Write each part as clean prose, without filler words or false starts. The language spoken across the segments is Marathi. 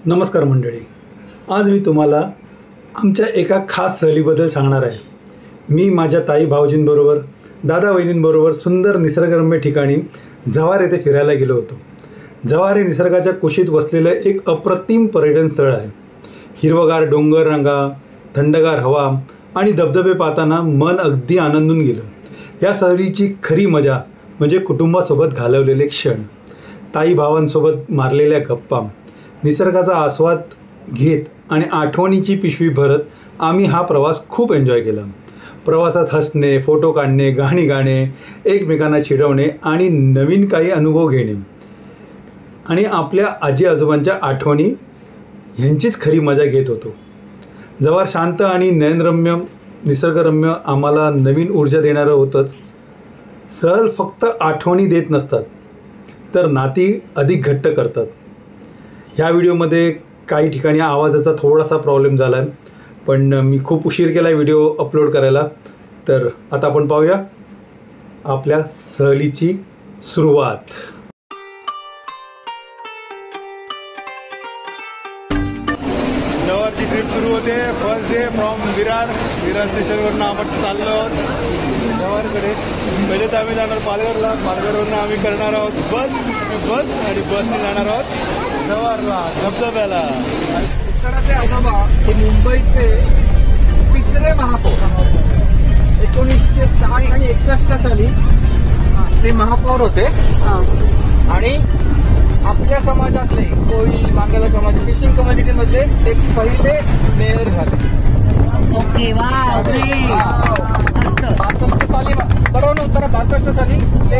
नमस्कार मंडळी, आज मी तुम्हाला आमच्या एका खास सहलीबद्दल सांगणार आहे. मी माझ्या ताई भाऊजींबरोबर, दादा वहिनींबरोबर सुंदर निसर्गरम्य ठिकाणी जव्हार येथे फिरायला गेलो होतो. जव्हार हे निसर्गाच्या कुशीत वसलेलं एक अप्रतिम पर्यटन स्थळ आहे. हिरवगार डोंगर रांगा, थंडगार हवा आणि धबधबे पाहताना मन अगदी आनंदून गेलं. या सहलीची खरी मजा म्हणजे कुटुंबासोबत घालवलेले क्षण, ताई भावांसोबत मारलेल्या गप्पा, निसर्गाचा आस्वाद घेत आणि आठवणीची पिशवी भरत आम्ही हा प्रवास खूप एन्जॉय केला. प्रवासात हसणे, फोटो काढणे, गाणी गाणे, एकमेकांना चिडवणे आणि नवीन काही अनुभव घेणे आणि आपल्या आजी आजोबांच्या आठवणी ह्यांचीच खरी मजा घेत होतो. जव्हार शांत आणि नयनरम्य निसर्गरम्य आम्हाला नवीन ऊर्जा देणारं होतंच. सहल फक्त आठवणी देत नसतात तर नाती अधिक घट्ट करतात. ह्या व्हिडिओमध्ये काही ठिकाणी आवाजाचा थोडासा प्रॉब्लेम झाला आहे, पण मी खूप उशीर केला आहे व्हिडिओ अपलोड करायला. तर आता आपण पाहूया आपल्या सहलीची सुरुवात. जव्हारची ट्रिप सुरू होते. फर्स्ट डे फ्रॉम विरार स्टेशनवरून आपण चाललो आहोत जव्हारकडे. पहिले तर आम्ही जाणार पालघरला. पालघरवरून आम्ही करणार आहोत बस आणि बसने जाणार आहोत जव्हारला धबधब्याला. उत्तराचे आजोबा हे मुंबईचे तिसरे महापौर. 1960 आणि 61 साली ते महापौर होते आणि आपल्या समाजातले कोळी मांगला समाज फिशिंग कम्युनिटीमध्ये ते पहिले मेयर झाले. ओके, वा, 62 साली बरोबर नव्हतं. 62 साली ते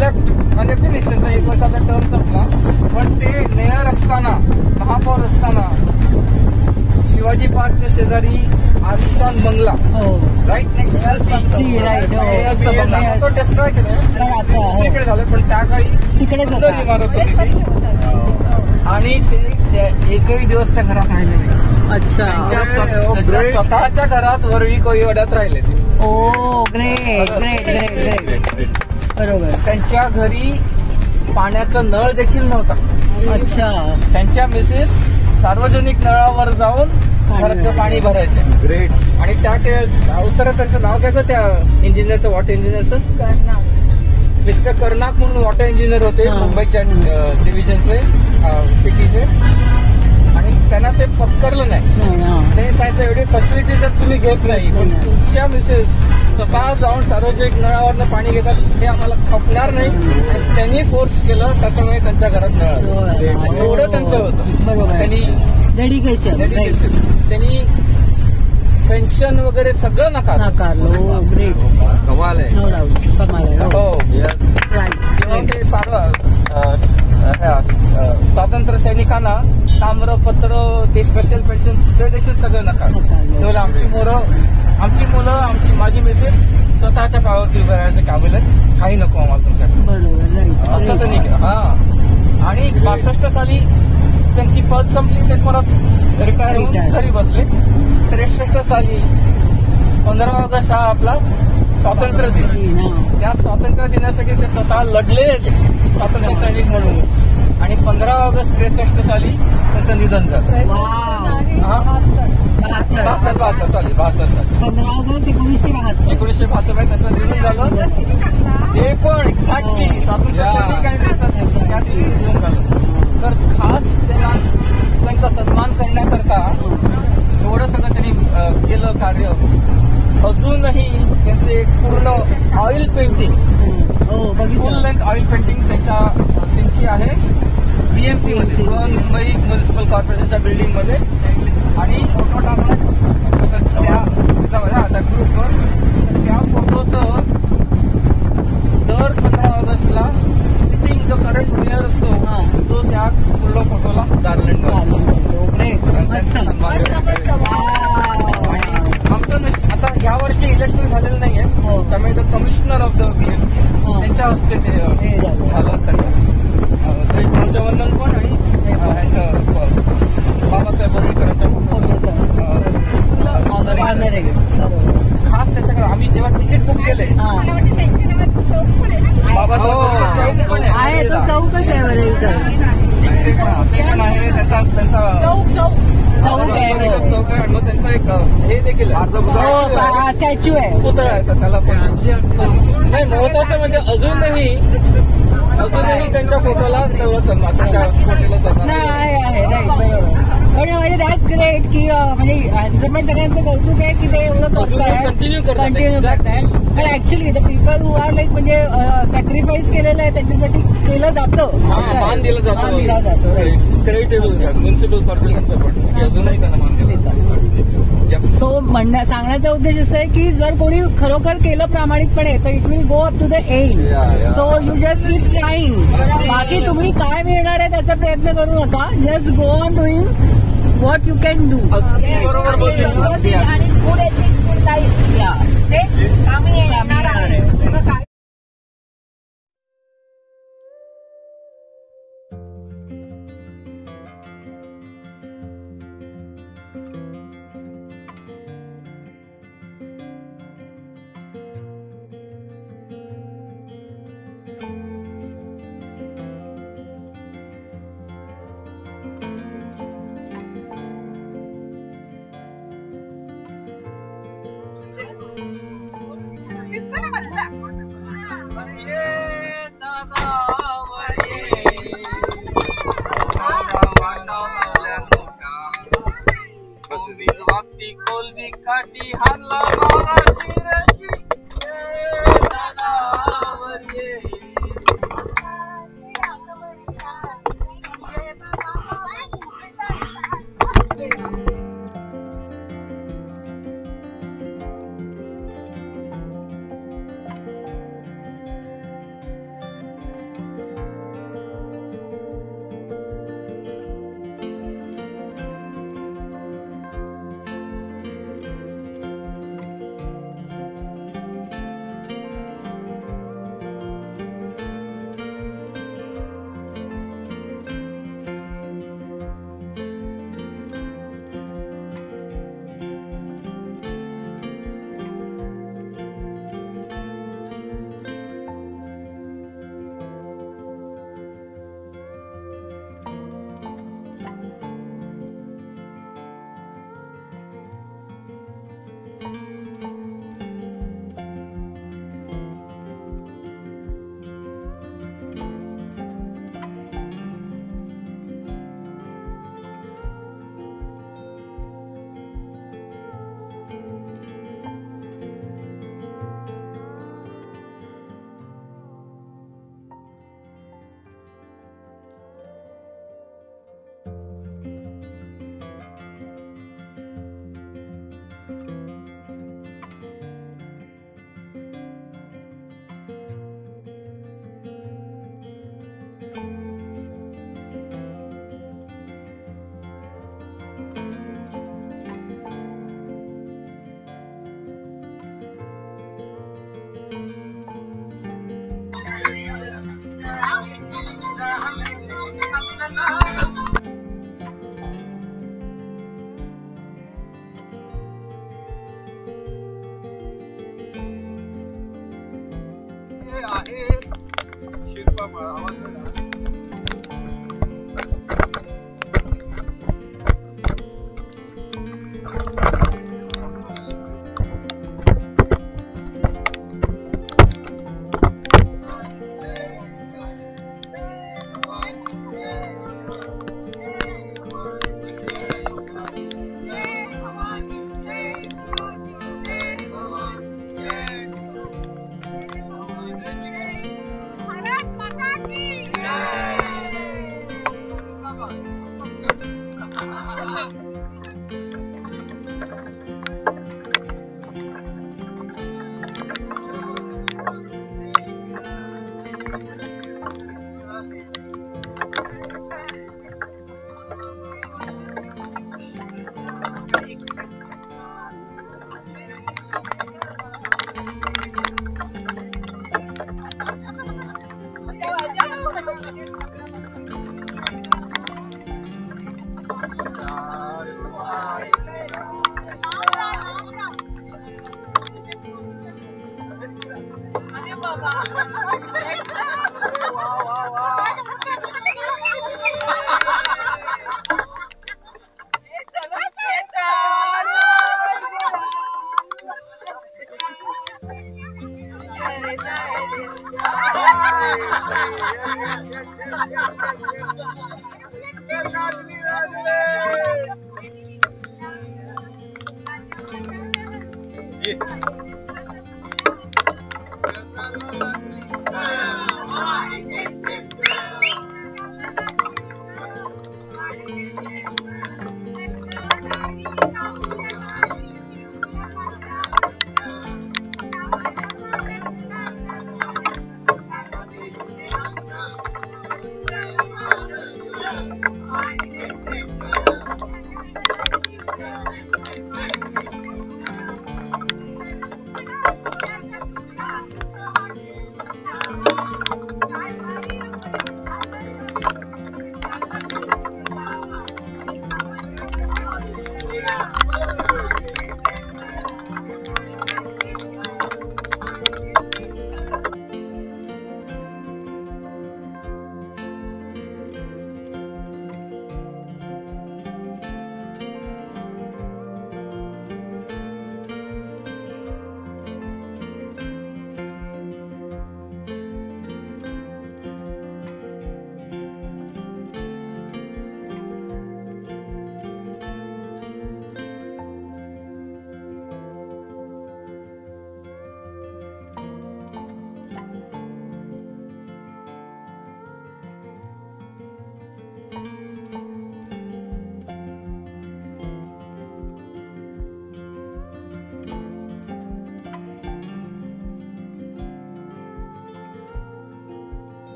लेफ्ट आणि फिनिश. त्यांचा 1 वर्षाचा टर्म संपला. पण ते मेयर असताना, महापौर असताना शिवाजी पार्कच्या शेजारी आलिशान बंगला, राईट नेक्स्ट तो डिस्ट्रॉय केला झालं. पण त्या काळी तिकडे इमारत होती आणि ते एकही दिवस त्या घरात राहिले नाही. अच्छा, त्यांच्या स्वतःच्या घरात वरळी कोळीवाड्यात राहिले ते. ओ, ग्रेट ग्रेट ग्रेट ग्रेट. बरोबर. त्यांच्या घरी पाण्याचा नळ देखील नव्हता. अच्छा. त्यांच्या मिसेस सार्वजनिक नळावर जाऊन घराचं पाणी भरायचे. ग्रेट. आणि त्या उत्तर त्यांचं नाव काय त्या इंजिनियरचं, वॉटर इंजिनियरचं, मिस्टर कर्नाक म्हणून वॉटर इंजिनियर होते मुंबईच्या डिव्हिजनचे, सिटीचे. आणि त्यांना ते पत्करलं नाही. ते सांगितलं एवढी फॅसिलिटी जर तुम्ही घेत नाही पण तुमच्या मिसेस स्वतः जाऊन सार्वजनिक नळावरनं पाणी घेतात हे आम्हाला खपणार नाही. आणि त्यांनी फोर्स केलं, त्याच्यामुळे त्यांच्या घरात नळ. एवढं त्यांचं होतं. त्यांनी डेडिकेशन. त्यांनी पेन्शन वगैरे सगळं नाकारलं. ग्रेट. कमाल आहे. हो. तेव्हा ते स्वातंत्र्य सैनिकांना ताम्रपत्र, ते स्पेशल पेन्शन ते देखील सगळं नकार. तेव्हा आमची मुलं माझी मिसेस स्वतःच्या पायावरती उभं राहायचं काबिल आहेत. काही नको आम्हाला तुमच्याकडे असं त्यांनी केलं. हा. आणि 62 साली त्यांची पद संपली. ते परत रिटायर होऊन घरी बसले. 63 साली 15 ऑगस्ट हा आपला स्वातंत्र्य दिन. त्या स्वातंत्र्य दिनासाठी ते स्वतः लढले स्वातंत्र्य सैनिक म्हणून. आणि 15 ऑगस्ट 63 साली त्यांचं निधन झालं. 72 साली 1972 त्यांचं निधन झालं. ते पण एक्झॅक्टली स्वातंत्र्य सैनिक आणि त्या दिवशी निधन झालं. तर खास त्यांचा सन्मान करण्याकरता एवढं सगळं त्यांनी केलं कार्य. अजूनही त्यांचे पूर्ण ऑइल पेंटिंग, फुल लेंथ ऑइल पेंटिंग त्यांची आहे बीएमसी मध्ये, मुंबई म्युनिसिपल कॉर्पोरेशनच्या बिल्डिंग मध्ये. आणि फोटो टाकला त्या ग्रुपवर. त्या फोटोचं दर 15 ऑगस्टला सिटिंग जो करंट मेयर असतो तो त्या पूर्ण फोटोला गार्लंड आता यावर्षी इलेक्शन झालेलं नाहीये, त्यामुळे the commissioner of the BMC त्यांच्या हस्ते ते झालं. ध्वजवंदन पण आणि बाबासाहेब आंबेडकरांच्या खास त्याच्याकडे आम्ही जेव्हा तिकीट बुक केले बाबासाहेब आहे तो चौकच आहे. ते पण आहे त्यांचा चौक आहे हो. चौक आहे. मग त्यांचा एक हे देखील स्टॅच्यू आहे. पुतळा आहे तर त्याला पण नाही. महत्वाचं म्हणजे अजूनही त्यांच्या फोटोला तेवढं सन्मान, त्यांच्या फोटोला सन्मान नाही आहे राईट बरोबर. पण म्हणजे दॅट्स ग्रेट की म्हणजे ह्यांचं पण सगळ्यांचं कौतुक आहे की ते एवढं करतायत, कंटिन्यू कंटिन्यू करतायत. पण actually the people who are like म्हणजे सॅक्रिफाईस केलेलं आहे त्यांच्यासाठी केलं जातं, मान दिलं मान दिला जातो. जातं. क्रेडिटेबल म्युन्सिपल कॉर्पोरेशनचं पण की अजूनही त्यांना मान दिला सो सांगण्याचा उद्देश असा आहे की जर कोणी खरोखर केलं प्रामाणिकपणे तर it will go up to the end. So you just keep trying. बाकी तुम्ही काय मिळणार आहे त्याचा प्रयत्न करू नका. Just go on doing what you can do. बरोबर बोलते. आणि गुड एथिक्स इन लाईफ आम्ही येणार आहे.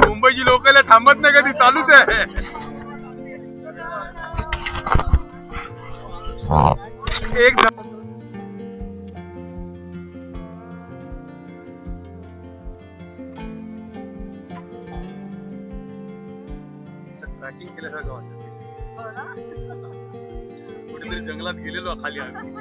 मुंबईची लोकल थांबत नाही कधी, चालूच आहे. एक ट्रॅकिंग केल्यासारखं वाटतं. कुठेतरी जंगलात गेलेलो खाली आम्ही.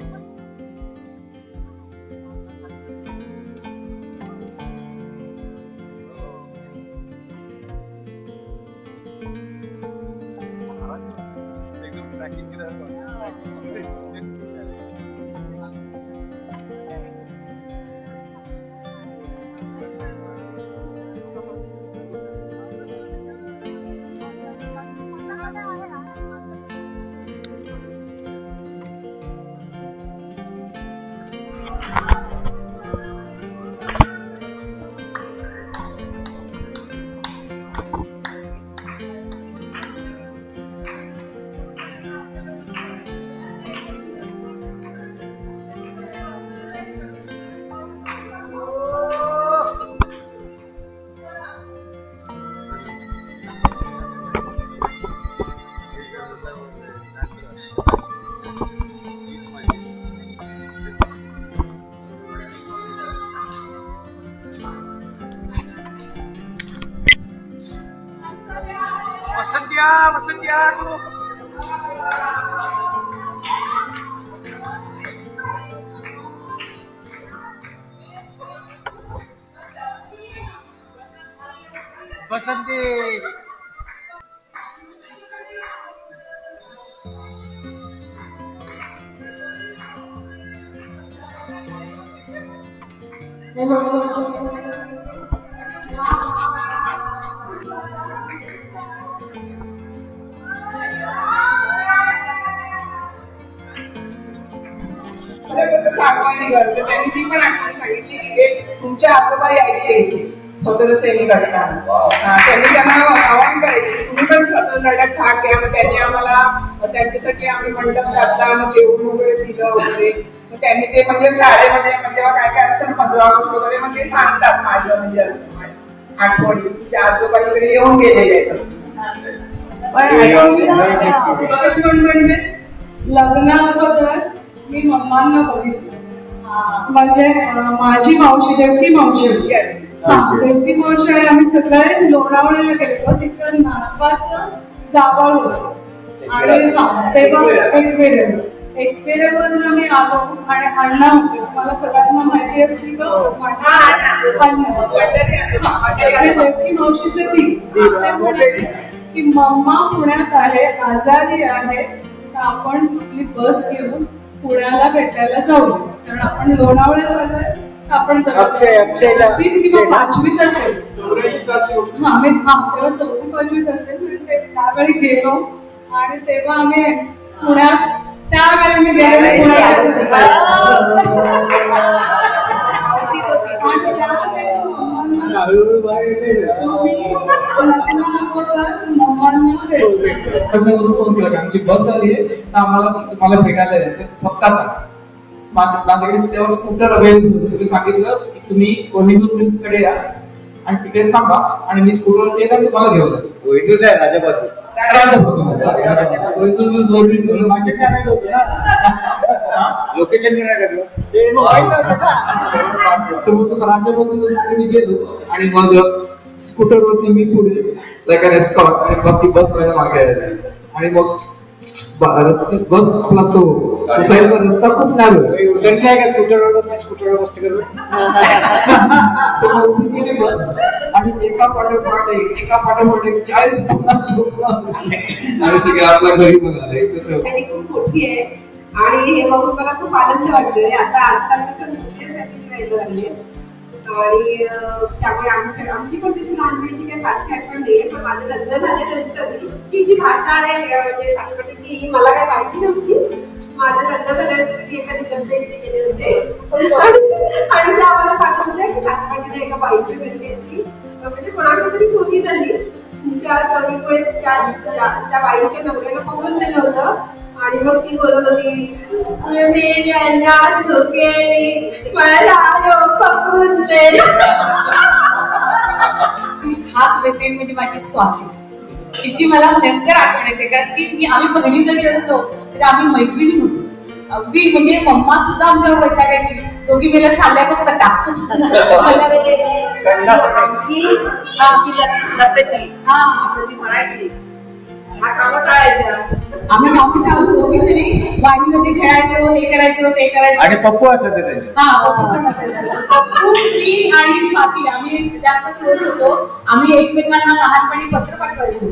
एकदम ट्रॅकिंग केल्यासारखं वाटतं. बसंती सागवानी घर तर त्यांनी ती पण आठवण सांगितली की ते तुमच्या आजोबा यायचे इथे स्वतंत्र सैनिक असताना. त्यांनी त्यांना आवाहन करायचे तुम्ही पण स्वातंत्र्य लढ्यात भाग घ्या. मग त्यांनी आम्हाला त्यांच्यासाठी आम्ही मंडप घातला, मग जेवण वगैरे दिलं वगैरे. मग त्यांनी ते म्हणजे शाळेमध्ये जेव्हा काय काय असतं ना 15 ऑगस्ट वगैरे मग ते सांगतात माझं म्हणजे असतं आठवणी तुझ्या आजोबा इकडे येऊन गेलेले आहेत असं. म्हणजे लग्नाबद्दल मी मम्मांना बघितलं म्हणजे माझी मावशी देवकी मावशी देवकी मावशी आणि आम्ही सगळे लोणावळ्याला गेलो. तिच्या नातवाचं जावळ होतं आणि तेव्हा एकवेळेवरून आम्ही आलो आणि अण्णा होते. तुम्हाला सगळ्यांना माहिती असती देवकी मावशीचे ती की मम्मा पुण्यात आहे, आजारी आहे, तर आपण आपली बस घेऊन पुण्याला भेटायला जाऊ. कारण आपण लोणावळ्याला आलोय आपण किंवा 5वीत असेल तेव्हा 4थी-5वीत असेल. त्यावेळी गेलो आणि तेव्हा आम्ही पुण्यात त्यावेळी मी गेले आमची बस आली आहे तर आम्हाला तुम्हाला भेटायला यायचं फक्त सांगा. माझ्याकडे तेव्हा स्कूटर अवेलेबल. तुम्ही सांगितलं की तुम्ही कोहिनूर मिल्स कडे या आणि तिकडे थांबा आणि मी स्कूटरवरती येतात तुम्हाला घेऊन जातो. कोहिनूर आहे राजाबाजू लोकेशन राजाबाजूला गेलो आणि मग स्कूटरवरती मी पुढे लाईक एस्कॉर्ट आणि मग ती बस माझ्या मागे आली आणि मग बस आपला तो सोसायटीचा रस्ता खूप नारो बस आणि एका पाठोपाठ 40-50 लोक आणि सगळे आपल्या घरी म्हणाले तसं खूप मोठी आहे. आणि हे बघून मला खूप आनंद वाटतोय. आता आजकाल कसं न्यूक्लियर फॅमिली व्हायला लागली आणि त्यामुळे आमची पण तशी लहानपणीची काही फारशी आठवण नाहीये. पण माझं लग्न झाल्यानंतर तुमची जी भाषा आहे म्हणजे सातपाटीची ही मला काही माहिती नव्हती. माझं लग्न झाल्यानंतर मी एका निलमच्या इकडे गेले होते आणि त्या मला सांगत होत्या की सातपाटीला एका बाईच्या घरी घेतली म्हणजे कोणाकडे तरी चोरी झाली. त्या चोरीमुळे त्या बाईच्या नवऱ्याला पकडून नेलं होतं आणि मग ती बोलत होती मी त्यांना चुकेली मला पकडून खास मैत्रीण म्हणजे माझी स्वाती. तिची मला भयंकर आठवण येते कारण की आम्ही बहिणी जरी असतो तरी आम्ही मैत्रिणी होतो. अगदी म्हणजे मम्मा सुद्धा आमच्यावर वैतागायची. दोघी मेल्या साल्या फक्त टाकून म्हणायची हा कामं टाळायच्या. आम्ही कामं टाळून दोघी जणी वाडीमध्ये खेळायचो हे करायचो ते करायचो. आणि पप्पू असायचं पप्पू पण असायचं. पप्पू मी आणि स्वाती आम्ही जास्त क्लोज होतो. आम्ही एकमेकांना लहानपणी पत्र पाठवायचो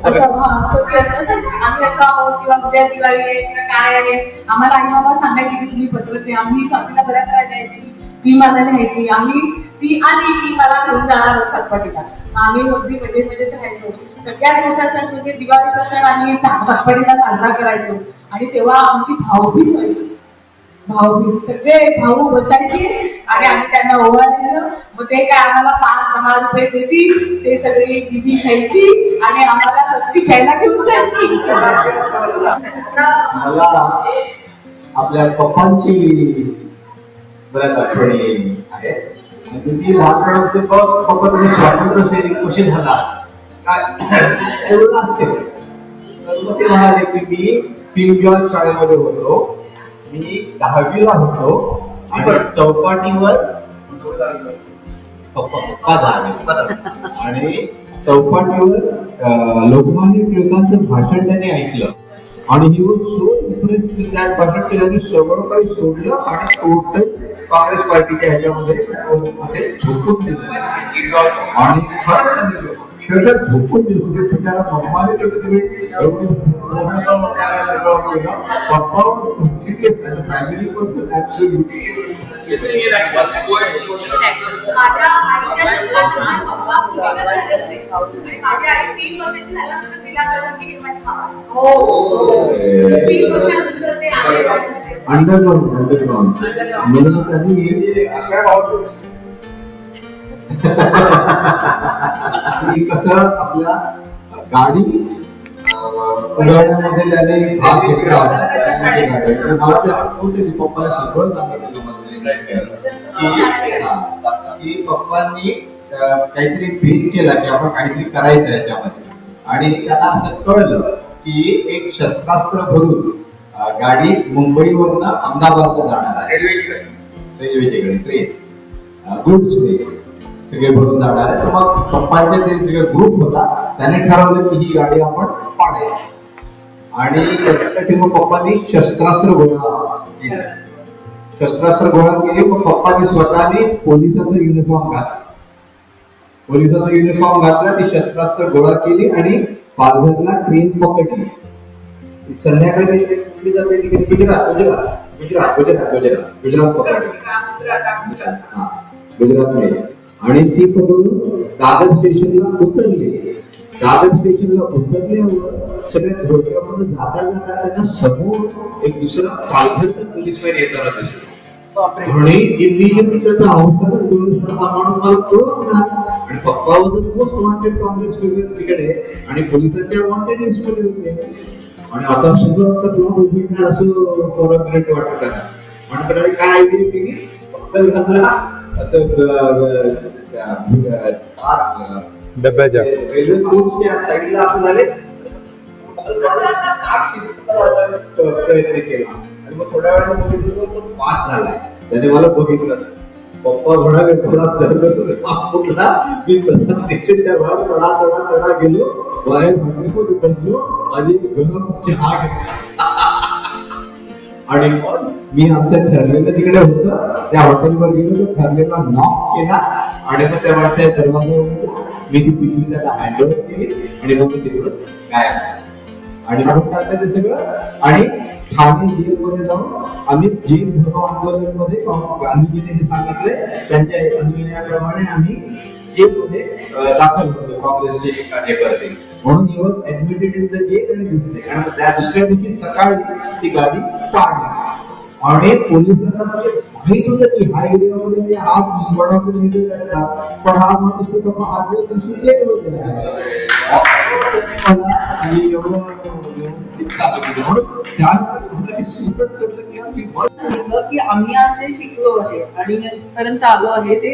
असं आम्ही असं आहोत किंवा उद्या दिवाळी आहे किंवा काय आहे. आम्हाला आई बाबा सांगायची की तुम्ही पत्र द्या. आम्ही स्वातीला बऱ्याच वेळा द्यायची, ती मला न्यायची. आम्ही ती आली की मला घेऊन जाणार सातपाटीला. आम्ही अगदी मजेत राहायचो. सगळ्यात मोठा सण म्हणजे दिवाळीचा सण आम्ही सातपाटीला साजरा करायचो आणि तेव्हा आमची भाऊबीज व्हायची. भाऊबीज सगळे भाऊ बसायचे आणि आम्ही त्यांना ओवाळायचं. मग ते काय आम्हाला 5-10 रुपये देतील. ते सगळे दिदी खायची आणि आम्हाला लस्सी खायला घेऊन जायची. मला आपल्या पप्पांची बऱ्याच आठवणी आहेत. म्हणजे मी लहानपणी होते पप्पा तुम्ही स्वातंत्र्य सैनिक कसे झाला काय एवढं असते. तर मग ते म्हणाले की मी किंग जॉर्ज शाळेमध्ये होतो. मी 10वीला होतो आणि चौपाटीवर पप्पा 10वी आणि चौपाटीवर लोकमान्य टिळकांचं भाषण त्याने ऐकलं आणि he was so impress with that भाषण की त्यांनी सगळं काही सोडलं आणि टोटल काँग्रेस पार्टीच्या ह्याच्यामध्ये झोपून दिलं आणि खरंच शहरात झोपून दिलं त्याला पप्पाने तेवढे सगळे फॅमिली पर्सन ऍब्सोल्युटली माझ्या आईच्या जन्मात पप्पा मुलीनं झाले आणि माझी आई 3 वर्षाची झाल्यानंतर तिला कळलं की मी माझी मामा. हो 3 वर्षानंतर ते आले अंडरग्राउंड म्हणून त्यांनी कसं आपल्या गाडी उघडण्यामध्ये त्याने भाग घेतला होता. मला ते आठवते पप्पाला शिकवण सांगितलं की पप्पांनी काहीतरी भेद केला की आपण काहीतरी करायचं याच्यामध्ये आणि त्यांना असं कळलं की एक शस्त्रास्त्र भरून गाडी मुंबईवरनं अहमदाबादला जाणार आहे रेल्वेच्या ट्रेन गुड्स सगळे भरून जाणार आहे. तर मग पप्पांच्या ते सगळे ग्रुप होता त्याने ठरवलं की ही गाडी आपण पाडायची आणि त्याच्यासाठी मग पप्पांनी शस्त्रास्त्र गोळा केले. शस्त्रास्त्र गोळा केले. मग पप्पांनी स्वतःने पोलिसाचा युनिफॉर्म घातला. पोलिसाचा युनिफॉर्म घातला, ती शस्त्रास्त्र गोळा केली आणि पालघरला ट्रेन पकडली. संध्याकाळी जाते तिकडे गुजरात पकडली. हा गुजरातमध्ये आणि ती पकडून दादर स्टेशनला उतरले. दादर स्टेशनला उतरल्यावर सगळ्या धोक्यामध्ये जाता जाता त्यांना समोर एक दुसरा पालघरचा पोलीसमॅन येताना दिसला आणि इमिजिएटली त्याचा अवसरच बोलून हा माणूस मला ओळखणार आणि पप्पा होतं मोस्ट वॉन्टेड काँग्रेस तिकडे आणि पोलिसांच्या वॉन्टेड लिस्टमध्ये होते आणि आता सगळं आमचा प्लॉट उघडणार असं फॉरमिनेट वाटत त्यांना आणि काय आयडिया केली डब्याच्या रेल्वे कोचच्या साईडला असं झाले प्रयत्न केला आणि मग थोड्या वेळाने पास झालाय. त्याने मला बघितलं पप्पा म्हणाले मला फुटला. मी तसा स्टेशनच्या बाहेर तडा गेलो बाहेर भांडे बसलो आणि गरम चहा घेतला आणि मी आमच्या ठरलेलं तिकडे होतं त्या हॉटेलवर गेलो. तो ठरलेला नॉक केला आणि मग त्या माणसाच्या दरवाजा उघडला. मी ती पिशवी त्याला हँडओव्हर केली आणि मग मी तिकडून गायब झालो आणि म्हणून टाकलं ते सगळं आणि ठाणे जेलमध्ये जाऊन आम्ही जेल भरो आंदोलनमध्ये गांधीजीने जे सांगितले त्यांच्या अनुयायाप्रमाणे आम्ही जेलमध्ये दाखल होतो काँग्रेसचे कार्यकर्ते म्हणून he was admitted in the jail आणि दिसते आणि त्या दुसऱ्या दिवशी सकाळी ती गाडी काढली आणि पोलिसांना माहित होतं की हा एरियामध्ये हा वडापूर पण हा माणूस आदल्या दिवशी जेलमध्ये आणि एवढं व्यवस्थित चालू म्हणून त्यानंतर की आम्ही आज जे शिकलो आहे आणि पर्यंत आलो आहे ते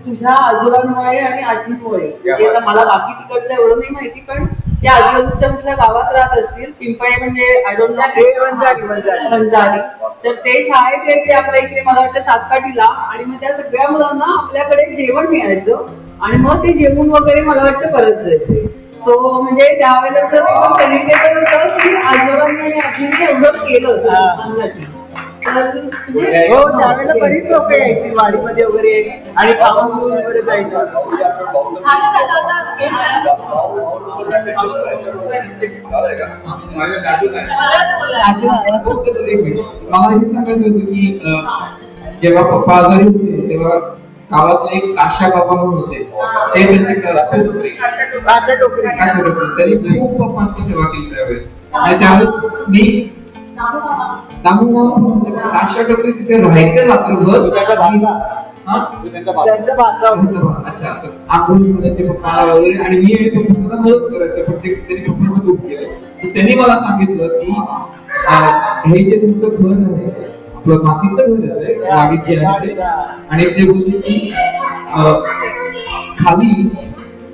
तुझ्या आजोबांमुळे आणि आजीमुळे. आता मला बाकी तिकडचं एवढं नाही माहिती पण त्या आजूबाजूच्या कुठल्या गावात राहत असतील. पिंपळे म्हणजे आय डोंट नो वंजारी तर ते शाळेत यायचे आपल्या इकडे मला वाटतं सातकाठीला आणि मग त्या सगळ्या मुलांना आपल्याकडे जेवण मिळायचं आणि मग ते जेवण वगैरे मला वाटतं परत जायचे. सो म्हणजे त्यावेळेला सेलिब्रेट होतं की आजोबांनी आणि आजीने एवढं केलं मुलांसाठी. त्यावेळेला बरीच लोक यायची वाडीमध्ये वगैरे आणि खाऊन वगैरे जायचं. मला हे सांगायचं होतं की जेव्हा पप्पा आजारी होते तेव्हा गावातले एक काशा बाबा म्हणून होते ते त्यांचे काशा टोकरी त्यांनी खूप पप्पांची सेवा केली त्यावेळेस आणि त्यावेळेस मी काशा टोकरी तिथे राहायचे रात्रभर. अच्छा आठवण करायचे पप्पा वगैरे आणि मी आणि पप्पांना मदत करायचं पण त्यांनी पप्पांचं खूप केलं. तर त्यांनी मला सांगितलं की हे जे तुमचं घर आहे आपलं मातीचं घर आहे वाडीत जे आहे ते आणि ते बोलले की खाली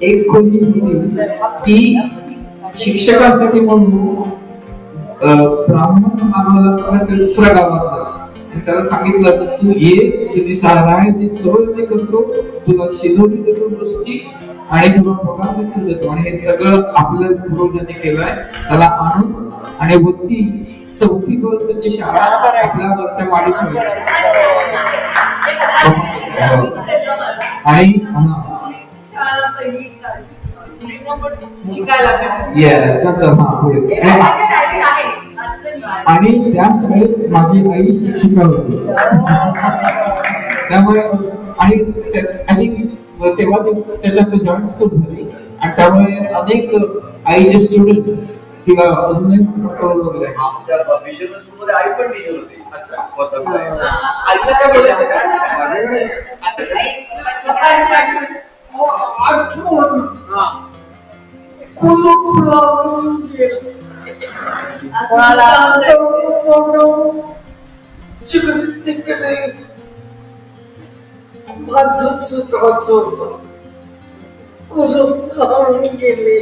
एक खोली होती ती शिक्षकांसाठी म्हणून ब्राह्मण मानवाला दुसऱ्या गावात आणि त्याला सांगितलं की तू ये, तुझी सहारा आहे ती सगळं मी करतो, तुला शिजवली देतो रोजची आणि तुला पगार देखील देतो. आणि हे सगळं आपल्या पूर्वजांनी केलंय. त्याला आणून आणि वरती 4थी पर्यंतची शाळा आपल्या वरच्या माडीत आणि येस नंतर पुढे. आणि त्या शाळेत माझी आई शिक्षिका होती. त्यामुळे आणि आय थिंक तेव्हा त्याच्यात जॉईंट स्कूल झाली आणि त्यामुळे अनेक आईचे स्टुडंट्स तिला अजूनही वगैरे. आमच्या फिशरमॅन स्कूलमध्ये आई पण टीचर होती. आईला काय बोलायचं काय? तिकडे माझं सुखाचं होतं, कुलूप गेले.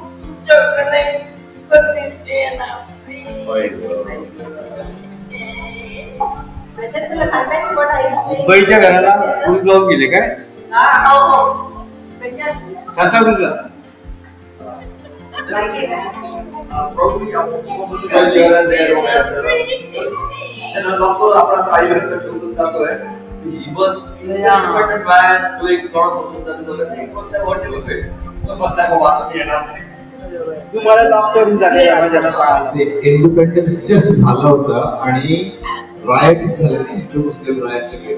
तुझ्याकडे कधीच येणार. मुंबईच्या घराला फुल लावून गेले काय? सांताक्रूजला आपण आता आई घरचं ठेवून जातोय. He was independent man, doing lot of things. It was like what you did. तुम्हाला लॉक करून झाले. इंडिपेंडन्स जस्ट झालं होतं आणि रायट्स झाले, हिंदू मुस्लिम रायट्स सगळे.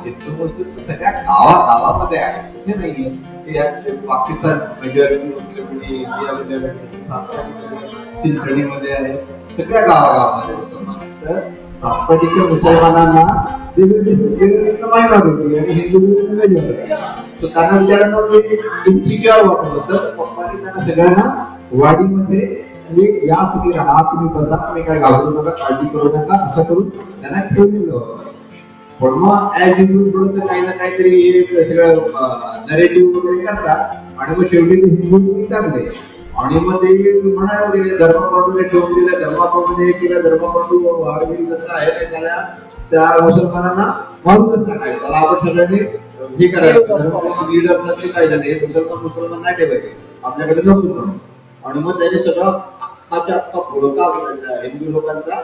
हिंदू मुस्लिम सगळ्या गावामध्ये आहेत, कुठे नाहीये. पाकिस्तान मेजॉरिटी मुस्लिम आणि इंडियामध्ये चिंचणीमध्ये आहे, सगळ्या गावागावामध्ये मुसलमान. तर सातपाटीच्या मुसलमानांना मायनॉरिटी आणि हिंदू मेजॉरिटी. तर त्यांना विचारांना इन्सिक्युअर वाटत होतं. पप्पांनी त्यांना सगळ्यांना वाडीमध्ये म्हणजे या तुम्ही राहा, तुम्ही बसा, तुम्ही काय घाबरू नका, काळजी करू नका, असं करून त्यांना ठेवलेलं होतं. पण मग ऍज युजल थोडंसं काही ना काहीतरी हे सगळं नरेटिव्ह वगैरे करतात आणि मग शेवटी हिंदू टाकले. आणि मग ते म्हणायला गेले धर्मपंडूने ठेवून दिलं, धर्मपंडूने केलं, धर्मपंडू वाढवली आहे झाल्या त्या मुसलमानांना मारूनच टाकायचं. त्याला आपण सगळ्यांनी हे करायचं. लीडरसाठी काय झाले, मुसलमान नाही ठेवायचे आपल्याकडे नको म्हणून. आणि मग त्याने सगळं अख्खाच्या अख्खा पुढका हिंदू लोकांचा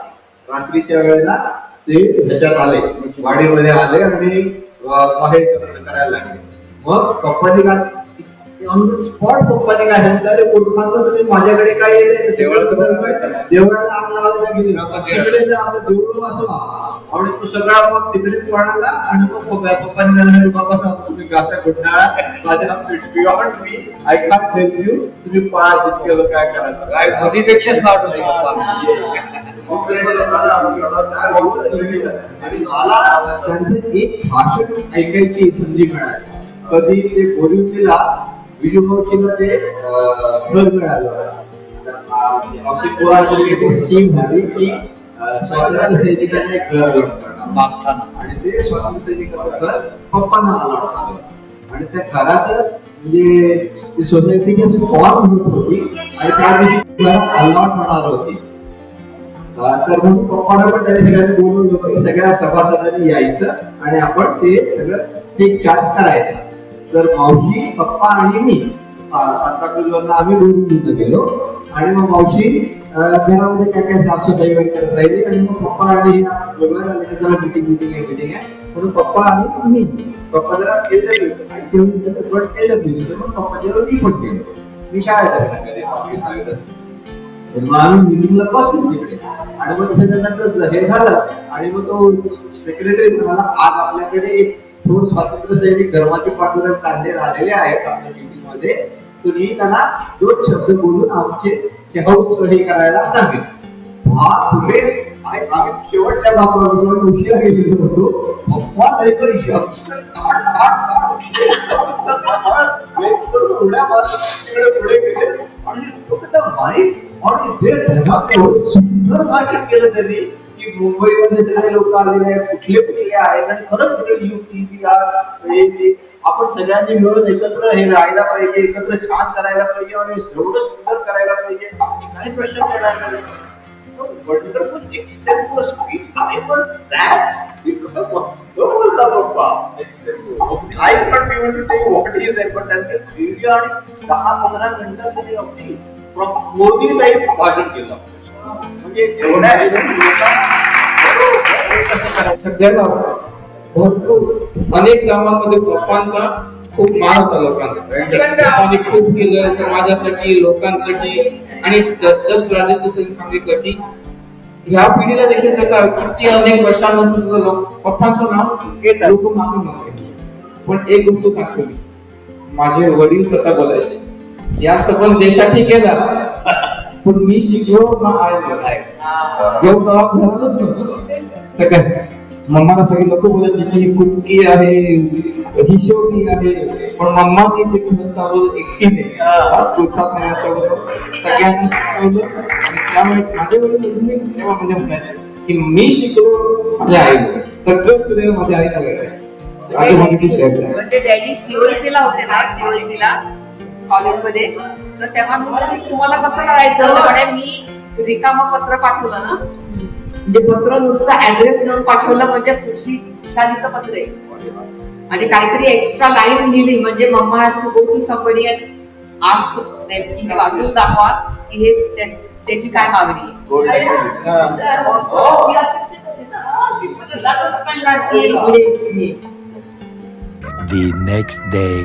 रात्रीच्या वेळेला ते ह्याच्यात आले, वाडीमध्ये आले आणि बाहेर करायला लागले. मग पप्पाची काय ऑन द स्पॉट पप्पाने काय सांगितलं, अरे पुढखांना तुम्ही माझ्याकडे काय येते देवळाला आग लावायला गेली, तिकडे आपलं देऊळ वाचवा. आणि तो सगळा मग तिकडे पळाला आणि मग पप्पांनी बाबा तुम्ही गाता घोटाळा माझ्या beyond me, I can't help you, तुम्ही पळा जितके काय करायचं काय मोदीपेक्षा स्मार्ट होते आणि मला त्यांचं एक भाषण ऐकायची संधी मिळाली. कधी ते बोरिवलीला विजयभाऊजीला ते घर मिळालं. स्कीम झाली की स्वातंत्र्य सैनिकांना एक घर अलॉट करणार आणि ते स्वातंत्र्य सैनिकाचं घर पप्पांना अलॉट झालं. आणि त्या घराचं म्हणजे सोसायटी फॉर्म होत होती आणि त्या दिवशी घरात अलॉट होणार होती. तर म्हणून पप्पांना पण त्यांनी सगळ्यांनी बोलवलं होतं की सगळ्या सभासदांनी यायचं आणि आपण ते सगळं टेक चार्ज करायचं. तर मावशी, पप्पा आणि मी सांताक्रूजवरनं आम्ही बोलून गेलो. आणि मग मावशी घरामध्ये काय काय साफसफाई वगैरे करत राहिली. आणि मग पप्पा आणि बरोबर आले की जरा मीटिंग आहे म्हणून पप्पा आणि मी, पप्पा जरा पप्पा जेव्हा मी पण गेलो, मी शाळेत कधी पाचवी सांगत असेल. मग आम्ही मिटिंगला बसलो तिकडे. आणि मग सगळ्यांना हे झालं आणि मग तो सेक्रेटरी म्हणाला, आज आपल्याकडे एक थोर स्वातंत्र्य सैनिक धर्माचे पाठवून तांडे झालेले आहेत आपल्या मीटिंग मध्ये, तर मी त्यांना 2 शब्द बोलून आमचे हाऊस हे करायला सांगितलं. पुढे आम्ही शेवटच्या भागावर उशिरा गेलेलो होतो. पप्पा काहीतरी पुढे गेले आणि आणि ते धर्मात एवढं सुंदर भाषण केलं त्यांनी की मुंबईमध्ये सगळे लोक आलेले आहेत, कुठले कुठले आहेत आणि खरंच सगळे युक्ती बिहार आपण सगळ्यांनी मिळून एकत्र हे राहायला पाहिजे, एकत्र छान करायला पाहिजे आणि एवढं सुंदर करायला पाहिजे. आपली काही प्रश्न करणार नाही. Wonderful extempore speech. I was that. बोलता बाप्पा. I thought we were to take what he said, but त्यांनी व्हिडिओ आणि 10-15 मिनिटं तरी अगदी मोदी टाईप भाषण केलं. म्हणजे एवढ्या सगळ्याला भरपूर अनेक गावांमध्ये पप्पांचा खूप मान होता लोकांना. पप्पांनी खूप केलं समाजासाठी, लोकांसाठी. आणि जस राजेश सांगितलं की ह्या पिढीला देखील त्याचा किती अनेक वर्षांनंतर सुद्धा पप्पांचं नाव लोक मागून नव्हते. पण एक गोष्ट सांगतो मी, माझे वडील स्वतः बोलायचे यांचं पण देशाठी केला, पण मी शिकलो ना आहे एवढं घरातच नव्हतं. सगळ्यात मम्माला सगळे लोक बोलायचे की कुचकी आहे, हिशोबी आहे, पण मम्मानी ते खरं चालवलं एकटीने 7 महिन्याच्या बरोबर सगळ्यांना शिकवलं. त्यामुळे माझे वडील तेव्हा म्हणजे म्हणायचे की मी शिकलो माझ्या आईला, सगळं श्रेय माझ्या आईला वगैरे. म्हणजे डॅडी सीओईटीला होते ना, सीओईटीला कॉलेजमध्ये, तर तेव्हा मी तुम्हाला कसं करायचं म्हणे, मी रिकामं पत्र पाठवलं ना, म्हणजे पत्र नुसतं ऍड्रेस देऊन पाठवलं म्हणजे खुशालीचं पत्र आहे, आणि काहीतरी एक्स्ट्रा लाईन लिहिली म्हणजे mamma has to go to somebody and ask them, वाचून दाखवा की हे त्याची काय मागणी आहे. The next day.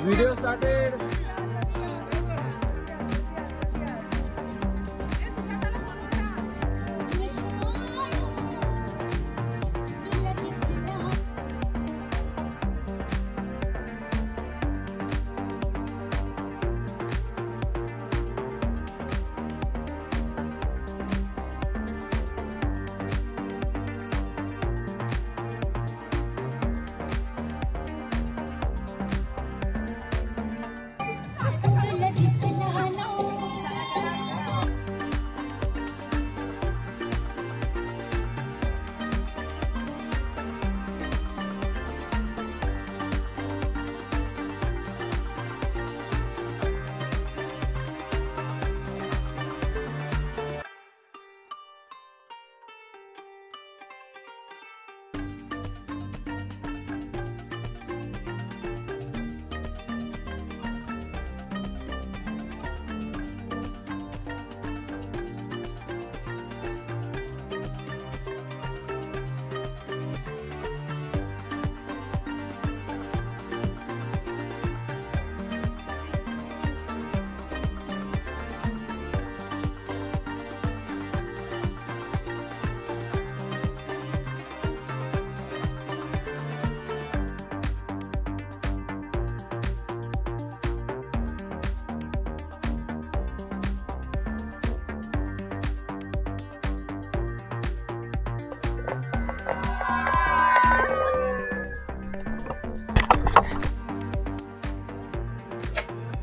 Video started.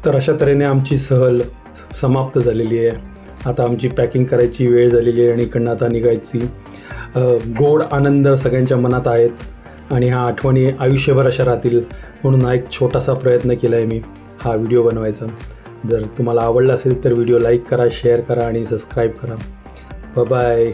तर अशा तऱ्हेने आमची सहल समाप्त झालेली आहे. आता आमची पॅकिंग करायची वेळ झालेली आहे आणि इकडनं आता निघायची. गोड आनंद सगळ्यांच्या मनात आहेत आणि ह्या आठवणी आयुष्यभर अशा राहतील म्हणून हा एक छोटासा प्रयत्न केला आहे मी हा व्हिडिओ बनवायचा. जर तुम्हाला आवडला असेल तर व्हिडिओ लाईक करा, शेअर करा आणि सबस्क्राईब करा. बाय.